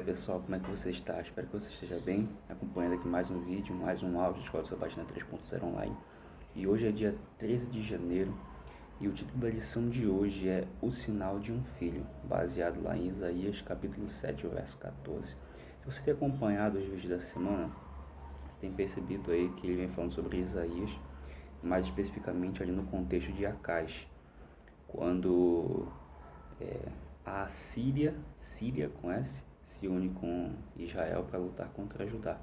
pessoal, como é que você está? Espero que você esteja bem, acompanhando aqui mais um vídeo, mais um áudio de Escola Sabatina 3.0 online. E hoje é dia 13 de janeiro e o título da lição de hoje é O Sinal de um Filho, baseado lá em Isaías capítulo 7, verso 14. Se você tem acompanhado os vídeos da semana, você tem percebido aí que ele vem falando sobre Isaías, mais especificamente ali no contexto de Acais, quando a Síria com S, se une com Israel para lutar contra Judá.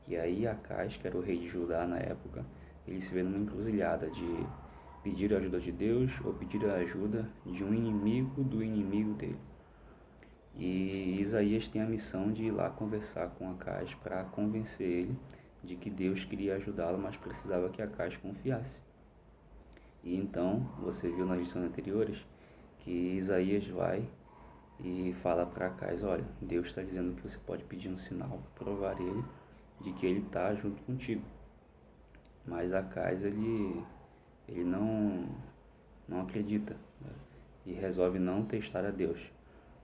E aí Acais, que era o rei de Judá na época, ele se vê numa encruzilhada de pedir a ajuda de Deus ou pedir a ajuda de um inimigo do inimigo dele. E Isaías tem a missão de ir lá conversar com Acais para convencer ele de que Deus queria ajudá-lo, mas precisava que Acais confiasse. E então, você viu nas lições anteriores que Isaías vai e fala para Acais: olha, Deus está dizendo que você pode pedir um sinal, provar ele de que ele está junto contigo. Mas Acais ele não acredita, né? E resolve não testar a Deus.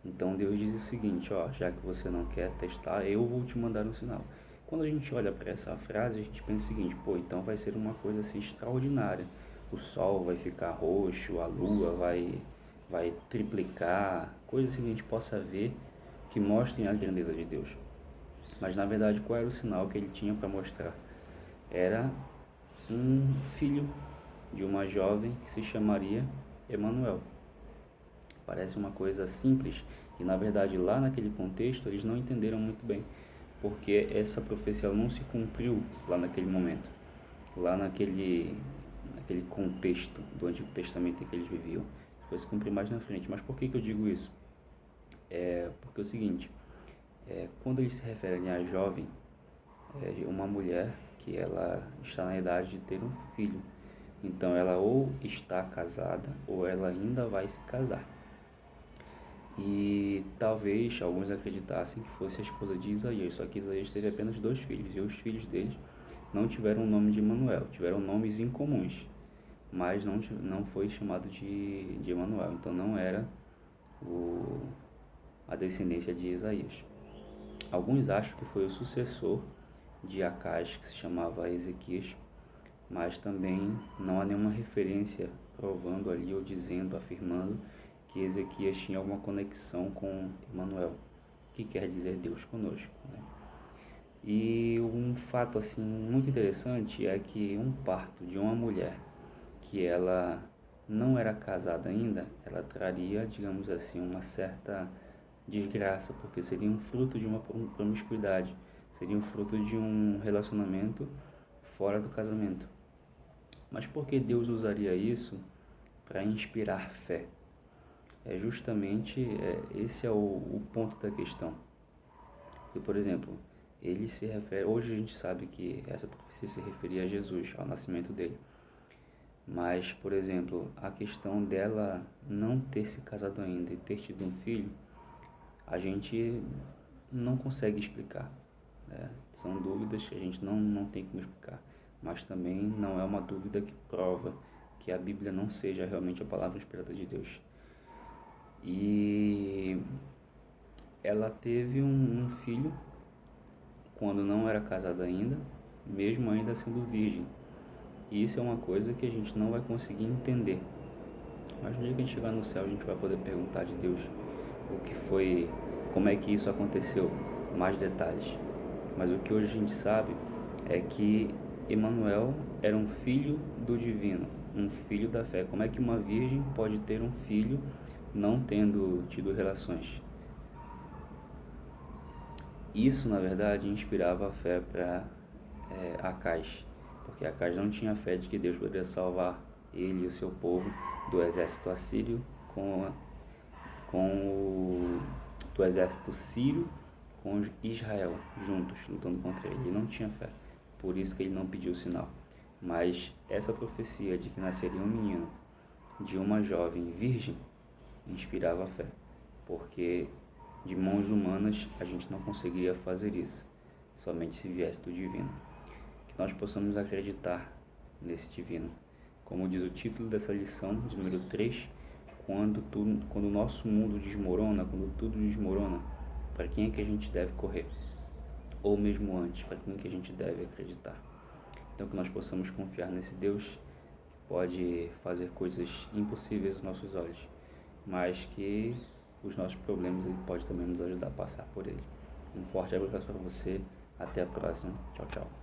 Então Deus diz o seguinte: ó, já que você não quer testar, eu vou te mandar um sinal. Quando a gente olha para essa frase, a gente pensa o seguinte: pô, então vai ser uma coisa assim extraordinária. O sol vai ficar roxo, a lua vai triplicar, coisas que a gente possa ver que mostrem a grandeza de Deus. Mas na verdade, qual era o sinal que ele tinha para mostrar? Era um filho de uma jovem que se chamaria Emanuel. Parece uma coisa simples e na verdade lá naquele contexto eles não entenderam muito bem, porque essa profecia não se cumpriu lá naquele momento, lá naquele contexto do Antigo Testamento em que eles viviam. Foi se cumprir mais na frente. Mas por que eu digo isso? Porque é o seguinte, quando eles se referem a jovem, é uma mulher que ela está na idade de ter um filho. Então ela ou está casada ou ela ainda vai se casar. E talvez alguns acreditassem que fosse a esposa de Isaías, só que Isaías teve apenas 2 filhos, e os filhos deles não tiveram o nome de Emanuel, tiveram nomes incomuns, mas não foi chamado de Emanuel, então não era a descendência de Isaías. Alguns acham que foi o sucessor de Acais, que se chamava Ezequias, mas também não há nenhuma referência provando ali ou dizendo, afirmando que Ezequias tinha alguma conexão com Emanuel, que quer dizer Deus conosco, né? E um fato assim muito interessante é que um parto de uma mulher que ela não era casada ainda, ela traria, digamos assim, uma certa desgraça, porque seria um fruto de uma promiscuidade, seria um fruto de um relacionamento fora do casamento. Mas por que Deus usaria isso para inspirar fé? Esse é o ponto da questão. Porque, por exemplo, ele se refere, hoje a gente sabe que essa profecia se referia a Jesus, ao nascimento dele. Mas, por exemplo, a questão dela não ter se casado ainda e ter tido um filho, a gente não consegue explicar, né? São dúvidas que a gente não tem como explicar, mas também não é uma dúvida que prova que a Bíblia não seja realmente a palavra inspirada de Deus. E ela teve um filho quando não era casada ainda, mesmo ainda sendo virgem. E isso é uma coisa que a gente não vai conseguir entender. Mas no dia que a gente chegar no céu, a gente vai poder perguntar de Deus o que foi, como é que isso aconteceu, mais detalhes. Mas o que hoje a gente sabe é que Emanuel era um filho do divino, um filho da fé. Como é que uma virgem pode ter um filho não tendo tido relações? Isso, na verdade, inspirava a fé para Acais, porque Acais não tinha fé de que Deus poderia salvar ele e o seu povo do exército assírio do exército sírio com Israel juntos, lutando contra ele. Ele não tinha fé, por isso que ele não pediu o sinal. Mas essa profecia de que nasceria um menino de uma jovem virgem inspirava a fé, porque de mãos humanas a gente não conseguiria fazer isso, somente se viesse do divino. Que nós possamos acreditar nesse divino. Como diz o título dessa lição, de número 3, quando o nosso mundo desmorona, quando tudo desmorona, para quem é que a gente deve correr? Ou mesmo antes, para quem é que a gente deve acreditar? Então que nós possamos confiar nesse Deus que pode fazer coisas impossíveis aos nossos olhos, mas que os nossos problemas Ele pode também nos ajudar a passar por ele. Um forte abraço para você, até a próxima, tchau, tchau.